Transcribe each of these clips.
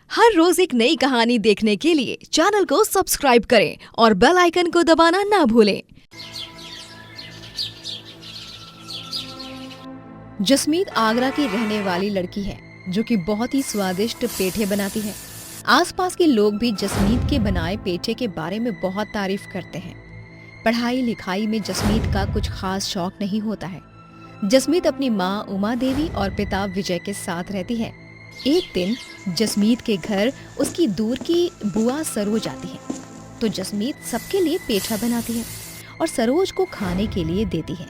हर रोज एक नई कहानी देखने के लिए चैनल को सब्सक्राइब करें और बेल आइकन को दबाना ना भूलें। जसमीत आगरा की रहने वाली लड़की है जो कि बहुत ही स्वादिष्ट पेठे बनाती है। आसपास के लोग भी जसमीत के बनाए पेठे के बारे में बहुत तारीफ करते हैं। पढ़ाई लिखाई में जसमीत का कुछ खास शौक नहीं होता है। जसमीत अपनी माँ उमा देवी और पिता विजय के साथ रहती है। एक दिन जसमीत के घर उसकी दूर की बुआ सरोज आती है, तो जसमीत सबके लिए पेठा बनाती है और सरोज को खाने के लिए देती है।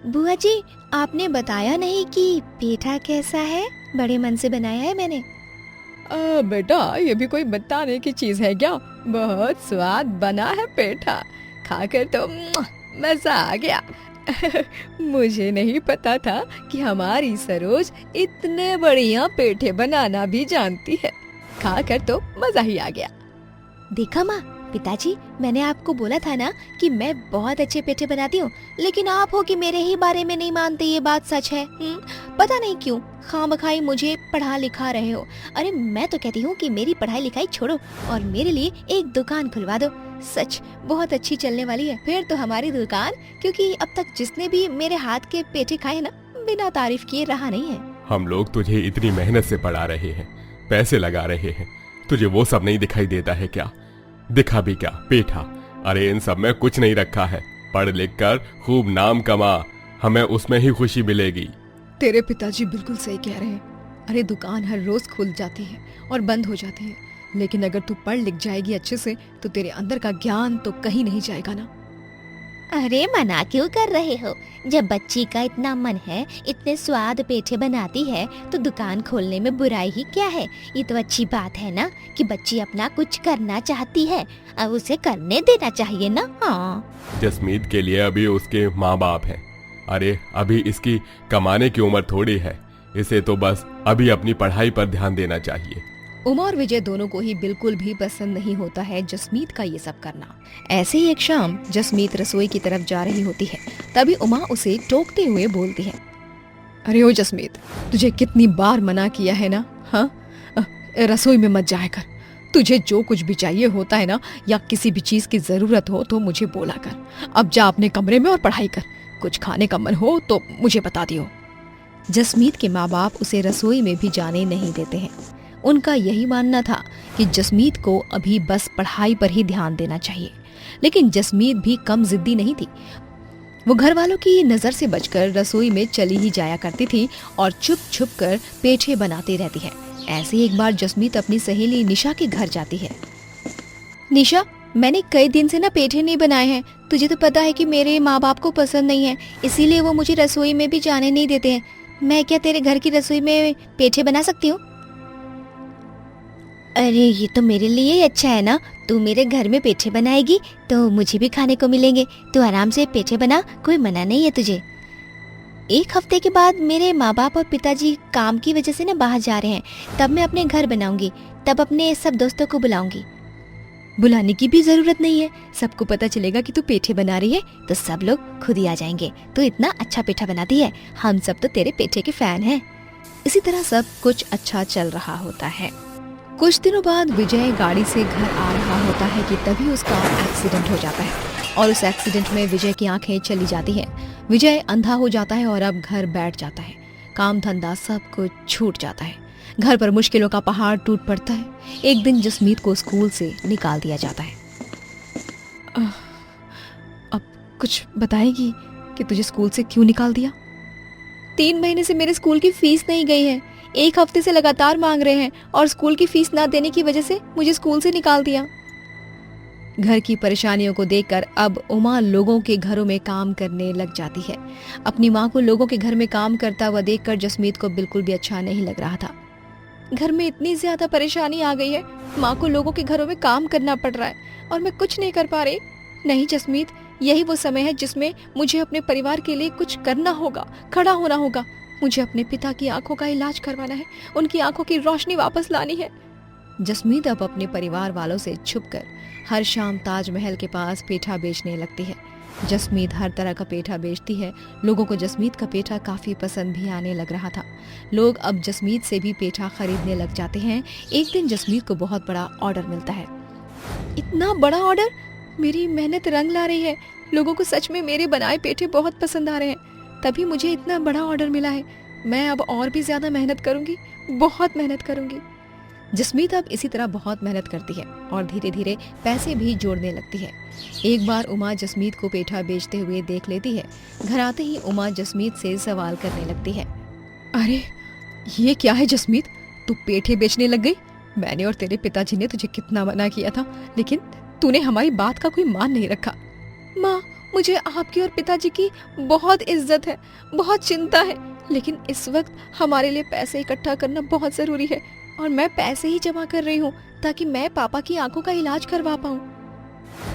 बुआ जी, आपने बताया नहीं कि पेठा कैसा है? बड़े मन से बनाया है मैंने। बेटा, ये भी कोई बताने की चीज है क्या? बहुत स्वाद बना है पेठा, खाकर तो मजा आ गया। मुझे नहीं पता था कि हमारी सरोज इतने बढ़िया पेठे बनाना भी जानती है। खाकर तो मजा ही आ गया। देखा माँ, पिताजी, मैंने आपको बोला था ना कि मैं बहुत अच्छे पेठे बनाती हूँ, लेकिन आप हो कि मेरे ही बारे में नहीं मानते। ये बात सच है। पता नहीं क्यों खामखाई मुझे पढ़ा लिखा रहे हो। अरे मैं तो कहती हूँ कि मेरी पढ़ाई लिखाई छोड़ो और मेरे लिए एक दुकान खुलवा दो। सच बहुत अच्छी चलने वाली है फिर तो हमारी दुकान, क्योंकि अब तक जिसने भी मेरे हाथ के पेठे खाए ना, बिना तारीफ किए रहा नहीं है। हम लोग तुझे इतनी मेहनत से पढ़ा रहे हैं, पैसे लगा रहे हैं, तुझे वो सब नहीं दिखाई देता है क्या? दिखा भी क्या पेठा? अरे इन सब में कुछ नहीं रखा है। पढ़ लिख कर खूब नाम कमा, हमें उसमें ही खुशी मिलेगी। तेरे पिताजी बिल्कुल सही कह रहे हैं। अरे दुकान हर रोज खुल जाती है और बंद हो जाती है, लेकिन अगर तू पढ़ लिख जाएगी अच्छे से तो तेरे अंदर का ज्ञान तो कहीं नहीं जाएगा ना। अरे मना क्यों कर रहे हो? जब बच्ची का इतना मन है, इतने स्वाद पेठे बनाती है, तो दुकान खोलने में बुराई ही क्या है? ये तो अच्छी बात है ना कि बच्ची अपना कुछ करना चाहती है, अब उसे करने देना चाहिए ना। हाँ, जसमीत के लिए अभी उसके माँ बाप हैं। अरे अभी इसकी कमाने की उम्र थोड़ी है, इसे तो बस अभी अपनी पढ़ाई पर ध्यान देना चाहिए। उमा और विजय दोनों को ही बिल्कुल भी पसंद नहीं होता है जसमीत का ये सब करना। ऐसे ही एक शाम जसमीत रसोई की तरफ जा रही होती है, तभी उमा उसे टोकते हुए बोलती है, अरे ओ जसमीत, तुझे कितनी बार मना किया है ना, हाँ? रसोई में मत जाया कर। तुझे जो कुछ भी चाहिए होता है ना, या किसी भी चीज की जरूरत हो तो मुझे बोला कर। अब जा अपने कमरे में और पढ़ाई कर। कुछ खाने का मन हो तो मुझे बता दियो। जसमीत के माँ बाप उसे रसोई में भी जाने नहीं देते हैं। उनका यही मानना था कि जसमीत को अभी बस पढ़ाई पर ही ध्यान देना चाहिए, लेकिन जसमीत भी कम जिद्दी नहीं थी। वो घर वालों की नजर से बचकर रसोई में चली ही जाया करती थी और चुप छुप कर पेठे बनाती रहती है। ऐसे ही एक बार जसमीत अपनी सहेली निशा के घर जाती है। निशा, मैंने कई दिन से ना पेठे नहीं बनाए हैं। तुझे तो पता है कि मेरे माँ बाप को पसंद नहीं है, इसीलिए वो मुझे रसोई में भी जाने नहीं देते हैं। मैं क्या तेरे घर की रसोई में पेठे बना सकती हूँ? अरे ये तो मेरे लिए ही अच्छा है ना। तू मेरे घर में पेठे बनाएगी तो मुझे भी खाने को मिलेंगे। तू आराम से पेठे बना, कोई मना नहीं है तुझे। एक हफ्ते के बाद मेरे माँ बाप और पिताजी काम की वजह से ना बाहर जा रहे हैं, तब मैं अपने घर बनाऊंगी, तब अपने सब दोस्तों को बुलाऊंगी। बुलाने की भी जरूरत नहीं है, सबको पता चलेगा कि तू पेठे बना रही है तो सब लोग खुद ही आ जाएंगे। तू इतना अच्छा पेठा बनाती है, हम सब तो तेरे पेठे के फैन हैं। इसी तरह सब कुछ अच्छा चल रहा होता है। कुछ दिनों बाद विजय गाड़ी से घर आ रहा होता है कि तभी उसका एक्सीडेंट हो जाता है और उस एक्सीडेंट में विजय की आंखें चली जाती हैं। विजय अंधा हो जाता है और अब घर बैठ जाता है। काम धंधा सब कुछ छूट जाता है। घर पर मुश्किलों का पहाड़ टूट पड़ता है। एक दिन जसमीत को स्कूल से निकाल दिया जाता है। अब कुछ बताएगी कि तुझे स्कूल से क्यों निकाल दिया? 3 महीने से मेरे स्कूल की फीस नहीं गई है। 1 हफ्ते से लगातार मांग रहे हैं और स्कूल की फीस ना देने की वजह से मुझे स्कूल से निकाल दिया। घर की परेशानियों को देखकर अब उमा लोगों के घरों में काम करने लग जाती है। अपनी माँ को लोगों के घर में काम करता हुआ देखकर जसमीत को बिल्कुल भी अच्छा नहीं लग रहा था। घर में इतनी ज्यादा परेशानी आ गई है, माँ को लोगों के घरों में काम करना पड़ रहा है और मैं कुछ नहीं कर पा रही। नहीं जसमीत, यही वो समय है जिसमें मुझे अपने परिवार के लिए कुछ करना होगा, खड़ा होना होगा। मुझे अपने पिता की आंखों का इलाज करवाना है, उनकी आंखों की रोशनी वापस लानी है। जसमीत अब अपने परिवार वालों से छुपकर हर शाम ताजमहल के पास पेठा बेचने लगती है। जसमीत हर तरह का पेठा बेचती है। लोगों को जसमीत का पेठा काफी पसंद भी आने लग रहा था। लोग अब जसमीत से भी पेठा खरीदने लग जाते हैं। एक दिन जसमीत को बहुत बड़ा ऑर्डर मिलता है। इतना बड़ा ऑर्डर! मेरी मेहनत रंग ला रही है। लोगों को सच में मेरे बनाए पेठे बहुत पसंद आ रहे हैं, तभी मुझे इतना बड़ा ऑर्डर मिला है। मैं अब और भी ज्यादा मेहनत करूंगी, बहुत मेहनत करूंगी। जसमीत अब इसी तरह बहुत मेहनत करती है और धीरे धीरे पैसे भी जोड़ने लगती है। एक बार उमा जसमीत को पेठा बेचते हुए देख लेती है। घर आते ही उमा जसमीत से सवाल करने लगती है। अरे ये क्या है जसमीत, तू पेठे बेचने लग गई? मैंने और तेरे पिताजी ने तुझे कितना मना किया था, लेकिन तूने हमारी बात का कोई मान नहीं रखा। माँ, मुझे आपकी और पिताजी की बहुत इज्जत है, बहुत चिंता है, लेकिन इस वक्त हमारे लिए पैसे इकट्ठा करना बहुत जरूरी है और मैं पैसे ही जमा कर रही हूँ ताकि मैं पापा की आंखों का इलाज करवा पाऊँ।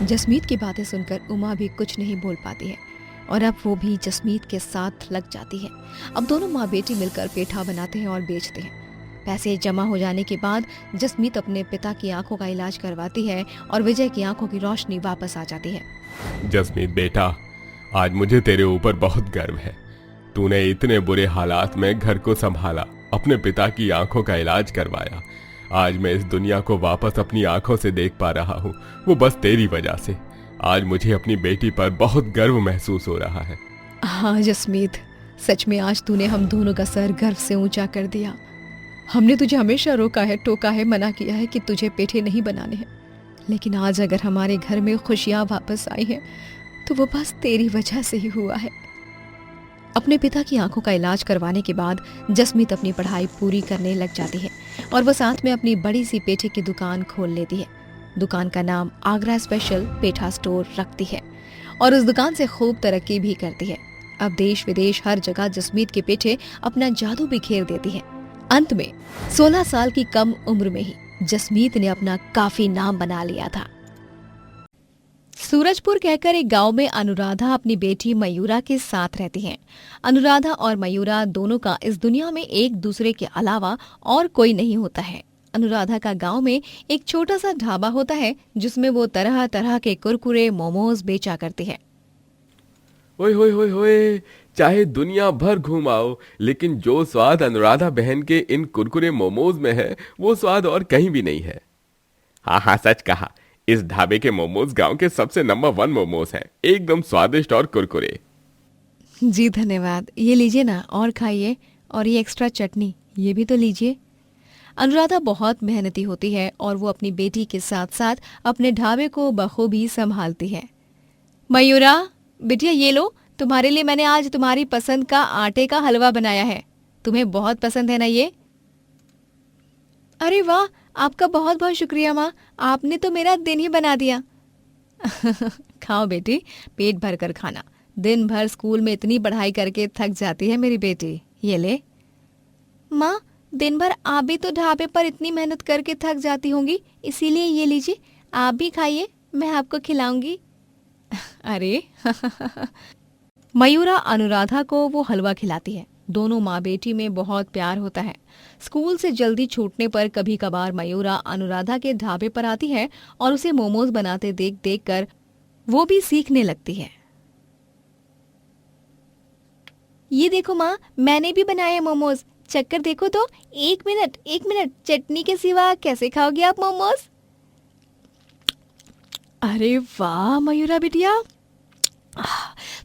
जसमीत की बातें सुनकर उमा भी कुछ नहीं बोल पाती है और अब वो भी जसमीत के साथ लग जाती है। अब दोनों माँ बेटी मिलकर पेठा बनाते हैं और बेचते हैं। पैसे जमा हो जाने के बाद जसमीत अपने पिता की आंखों का इलाज करवाती है और विजय की आंखों की रोशनी वापस आ जाती है। जसमीत बेटा, आज मुझे तेरे ऊपर बहुत गर्व है। तूने इतने बुरे हालात में घर को संभाला, अपने पिता की आंखों का इलाज करवाया। आज मैं इस दुनिया को वापस अपनी आंखों से देख पा रहा हूँ, वो बस तेरी वजह से। आज मुझे अपनी बेटी पर बहुत गर्व महसूस हो रहा है। हाँ जसमीत, सच में आज तूने हम दोनों का सर गर्व से ऊंचा कर दिया। हमने तुझे हमेशा रोका है, टोका है, मना किया है कि तुझे पेठे नहीं बनाने हैं, लेकिन आज अगर हमारे घर में खुशियाँ वापस आई हैं तो वो बस तेरी वजह से ही हुआ है। अपने पिता की आंखों का इलाज करवाने के बाद जसमीत अपनी पढ़ाई पूरी करने लग जाती है और वो साथ में अपनी बड़ी सी पेठे की दुकान खोल लेती है। दुकान का नाम आगरा स्पेशल पेठा स्टोर रखती है और उस दुकान से खूब तरक्की भी करती है। अब देश विदेश हर जगह जसमीत के पेठे अपना जादू बिखेर देती है। अंत में 16 साल की कम उम्र में ही जसमीत ने अपना काफी नाम बना लिया था। सूरजपुर कहकर एक गांव में अनुराधा अपनी बेटी मयूरा के साथ रहती हैं। अनुराधा और मयूरा दोनों का इस दुनिया में एक दूसरे के अलावा और कोई नहीं होता है। अनुराधा का गांव में एक छोटा सा ढाबा होता है जिसमें वो तरह तरह के कुरकुरे मोमोज बेचा करती है। ओए होए होए होए, चाहे दुनिया भर घुमाओ, लेकिन जो स्वाद अनुराधा बहन के इन कुरकुरे मोमोज में है वो स्वाद और कहीं भी नहीं है। हाँ हाँ, सच कहा। इस ढाबे के मोमोज गांव के सबसे नंबर 1 मोमोज हैं, एकदम स्वादिष्ट और कुरकुरे। जी धन्यवाद, ये लीजिए ना और खाइए, और ये एक्स्ट्रा चटनी ये भी तो लीजिए। अनुराधा बहुत मेहनती होती है और वो अपनी बेटी के साथ साथ अपने ढाबे को बखूबी संभालती है। मयूरा बिटिया, ये लो, तुम्हारे लिए मैंने आज तुम्हारी पसंद का आटे का हलवा बनाया है। तुम्हें बहुत पसंद है ना ये? अरे वाह, आपका बहुत बहुत शुक्रिया माँ, आपने तो मेरा दिन ही बना दिया। खाओ बेटी, पेट भर कर खाना। दिन भर स्कूल में इतनी पढ़ाई करके थक जाती है मेरी बेटी। ये ले। माँ, दिन भर आप भी तो ढाबे पर इतनी मेहनत करके थक जाती होंगी, इसीलिए ये लीजिए, आप भी खाइए, मैं आपको खिलाऊंगी। अरे मयूरा अनुराधा को वो हलवा खिलाती है। दोनों माँ बेटी में बहुत प्यार होता है। स्कूल से जल्दी छूटने पर कभी कभार मयूरा अनुराधा के ढाबे पर आती है और उसे मोमोज बनाते देख देख कर वो भी सीखने लगती है। ये देखो माँ, मैंने भी बनाए मोमोज, चक्कर देखो तो। एक मिनट, चटनी के सिवा कैसे खाओगे आप मोमोज? अरे वाह मयूरा बिटिया,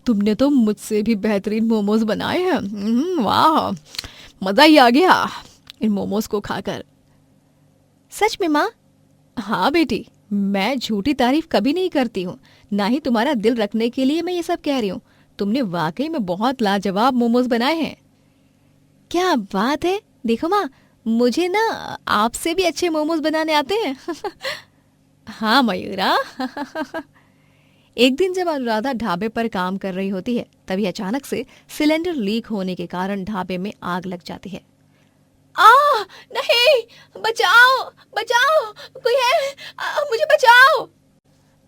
तुमने तो मुझसे भी बेहतरीन मोमोज बनाए हैं। वाह, मजा ही आ गया इन मोमोज को खाकर। सच में माँ? हाँ बेटी, मैं झूठी तारीफ कभी नहीं करती हूँ, ना ही तुम्हारा दिल रखने के लिए मैं ये सब कह रही हूँ। तुमने वाकई में बहुत लाजवाब मोमोज बनाए हैं। क्या बात है, देखो माँ, मुझे ना आपसे भी अच्छे मोमोज बनाने आते हैं। हाँ मयूरा। एक दिन जब अनुराधा ढाबे पर काम कर रही होती है, तभी अचानक से सिलेंडर लीक होने के कारण ढाबे में आग लग जाती है। नहीं, बचाओ बचाओ, कोई है, मुझे बचाओ।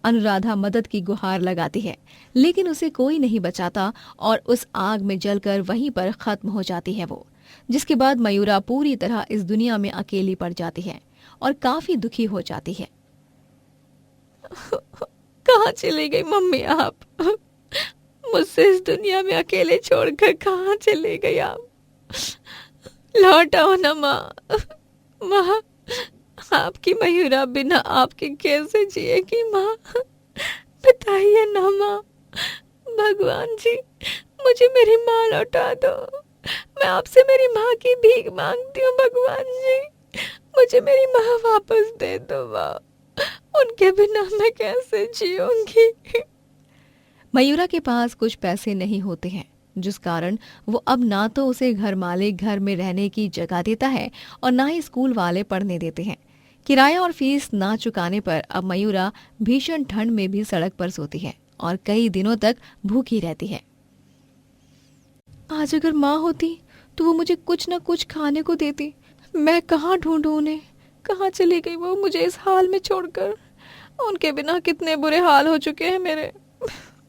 अनुराधा मदद की गुहार लगाती है, लेकिन उसे कोई नहीं बचाता और उस आग में जलकर वहीं पर खत्म हो जाती है वो। जिसके बाद मयूरा पूरी तरह इस दुनिया में अकेली पड़ जाती है और काफी दुखी हो जाती है। कहाँ चली गई मम्मी आप? मुझसे इस दुनिया में अकेले छोड़कर कहाँ चले गए आप? लौट आओ ना माँ। माँ, आपकी मयूरा बिना आपके कैसे जिएगी माँ? बताइए ना माँ। भगवान जी, मुझे मेरी माँ लौटा दो। मैं आपसे मेरी माँ की भीख मांगती हूँ भगवान जी। मुझे मेरी माँ वापस दे दो माँ। उनके बिना मैं कैसे जीऊंगी? मयूरा के पास कुछ पैसे नहीं होते हैं, जिस कारण वो अब ना तो उसे घर मालिक घर में रहने की जगह देता है और ना ही स्कूल वाले पढ़ने देते हैं। किराया और फीस ना चुकाने पर अब मयूरा भीषण ठंड में भी सड़क पर सोती है और कई दिनों तक भूखी रहती है। आज अगर माँ होती तो वो मुझे कुछ न कुछ खाने को देती। मैं कहाँ ढूंढूं उन्हें? कहाँ चली गई वो मुझे इस हाल में छोड़कर? उनके बिना कितने बुरे हाल हो चुके हैं मेरे।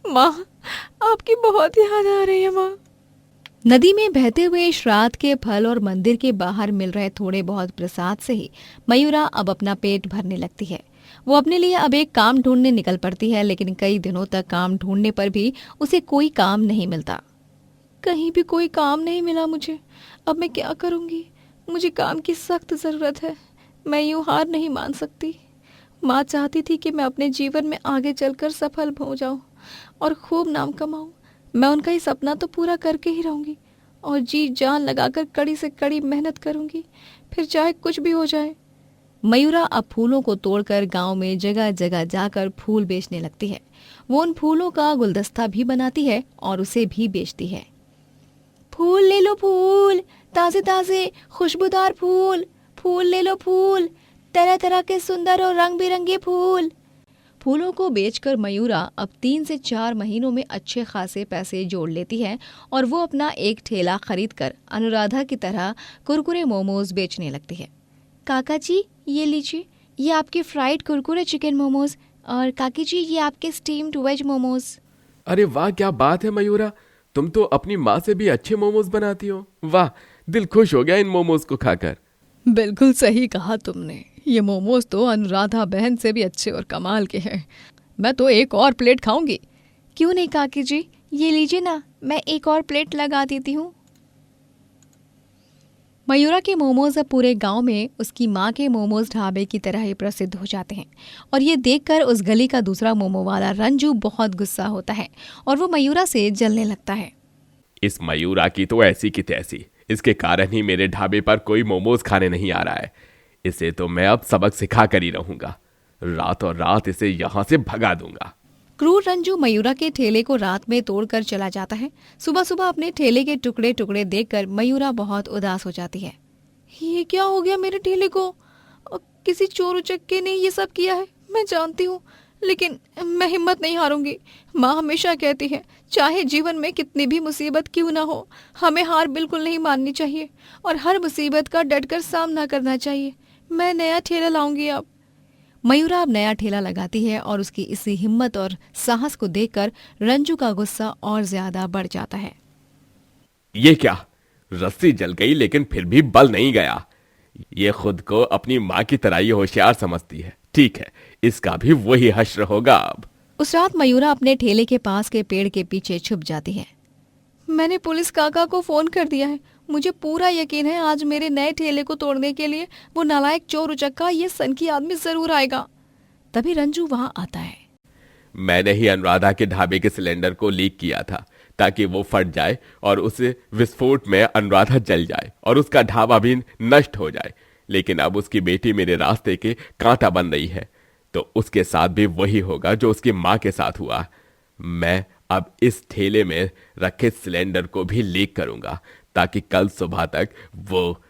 माँ, आपकी बहुत याद आ रही है माँ। नदी में बहते हुए श्राद्ध के फल और मंदिर के बाहर मिल रहे थोड़े बहुत प्रसाद से ही मयूरा अब अपना पेट भरने लगती है। वो अपने लिए अब एक काम ढूंढने निकल पड़ती है, लेकिन कई दिनों तक काम ढूंढने पर भी उसे कोई काम नहीं मिलता। कहीं भी कोई काम नहीं मिला मुझे। अब मैं क्या करूँगी? मुझे काम की सख्त ज़रूरत है। मैं यूँ हार नहीं मान सकती। माँ चाहती थी कि मैं अपने जीवन में आगे चलकर सफल हो जाऊँ और खूब नाम कमाऊँ। मैं उनका ही सपना तो पूरा करके ही रहूँगी और जी जान लगाकर कड़ी से कड़ी मेहनत करूँगी, फिर चाहे कुछ भी हो जाए। मयूरा अब फूलों को तोड़कर गांव में जगह जगह जाकर फूल बेचने लगती है। वो उन फूलों का गुलदस्ता भी बनाती है और उसे भी बेचती है। फूल ले लो फूल, ताजे ताजे खुशबूदार फूल। फूल ले लो फूल, तरह तरह के सुंदर और रंग बिरंगे फूल। फूलों को बेचकर मयूरा अब 3 से 4 महीनों में अच्छे खासे पैसे जोड़ लेती है और वो अपना एक ठेला खरीदकर अनुराधा की तरह कुरकुरे मोमोज बेचने लगती है। काका जी ये लीजिए, ये आपके फ्राइड कुरकुरे चिकन मोमोज, और काकी जी ये आपके स्टीम्ड वेज मोमोज। अरे वाह, क्या बात है मयूरा, तुम तो अपनी माँ से भी अच्छे मोमोज बनाती हो। वाह, दिल खुश हो गया इन मोमोज को खाकर। बिल्कुल सही कहा तुमने। ये मोमोज तो अनुराधा बहन से भी अच्छे और कमाल के हैं। मैं तो एक और प्लेट खाऊंगी। क्यों नहीं काकी जी, ये लीजिए ना, मैं एक और प्लेट लगा देती हूँ। मयूरा के मोमोज अब पूरे गांव में उसकी माँ के मोमोज ढाबे की तरह ही प्रसिद्ध हो जाते हैं और ये देखकर उस गली का दूसरा मोमो वाला रंजू बहुत गुस्सा होता है और वो मयूरा से जलने लगता है। इस मयूरा की तो ऐसी की तैसी, इसके कारण ही मेरे ढाबे पर कोई मोमोज खाने नहीं आ रहा है। इसे तो मैं अब सबक सिखा कर ही रहूंगा। रात और रात इसे यहाँ से भगा दूंगा। क्रूर रंजू मयूरा के ठेले को रात में तोड़कर चला जाता है। सुबह सुबह अपने ठेले के टुकड़े टुकड़े देखकर मयूरा बहुत उदास हो जाती है। ये क्या हो गया मेरे ठेले को? किसी चोर उचक्के ने ये सब किया है, मैं जानती हूँ, लेकिन मैं हिम्मत नहीं हारूंगी। माँ हमेशा कहती है, चाहे जीवन में कितनी भी मुसीबत क्यों ना हो, हमें हार बिल्कुल नहीं माननी चाहिए और हर मुसीबत का डटकर सामना करना चाहिए। मैं नया ठेला लाऊंगी अब। मयूरा अब नया ठेला लगाती है और उसकी इसी हिम्मत और साहस को देखकर रंजू का गुस्सा और ज्यादा बढ़ जाता है। ये क्या, रस्सी जल गई लेकिन फिर भी बल नहीं गया। ये खुद को अपनी माँ की तरह ही होशियार समझती है। ठीक है, इसका भी वही हश्र होगा अब। उस रात मयूरा अपने ठेले के पास के पेड़ के पीछे छुप जाती है। मैंने पुलिस काका को फोन कर दिया है। मुझे पूरा यकीन है आज मेरे नए ठेले को तोड़ने के लिए वो नालायक चोर उचक्का, ये सनकी आदमी जरूर आएगा। तभी रंजू वहां आता है। मैंने ही अनुराधा के ढाबे के सिलेंडर को लीक किया था ताकि वो फट जाए और उसे विस्फोट में अनुराधा जल जाए और उसका ढाबा भी नष्ट हो जाए। लेकिन अब उसकी बेटी मेरे रास्ते के कांटा बन रही है, तो उसके साथ भी वही होगा जो उसकी माँ के साथ हुआ। मैं अब इस ठेले में रखे सिलेंडर को भी लीक करूंगा ताकि कल सुबह तक वो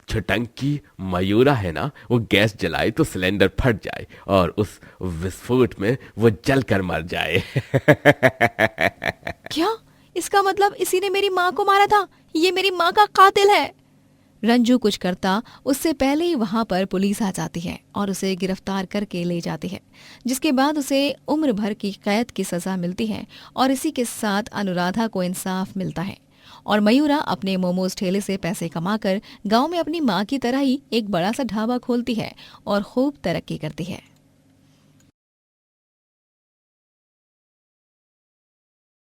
छटंकी मयूरा है ना, वो गैस जलाए तो सिलेंडर फट जाए और उस विस्फोट में वो जलकर मर जाए। क्या? इसका मतलब इसी ने मेरी माँ को मारा था? ये मेरी माँ का कातिल है। रंजू कुछ करता उससे पहले ही वहां पर पुलिस आ जाती है और उसे गिरफ्तार करके ले जाती है, जिसके बाद उसे उम्र भर की कैद की सजा मिलती है और इसी के साथ अनुराधा को इंसाफ मिलता है और मयूरा अपने मोमोज ठेले से पैसे कमाकर गांव में अपनी माँ की तरह ही एक बड़ा सा ढाबा खोलती है और खूब तरक्की करती है।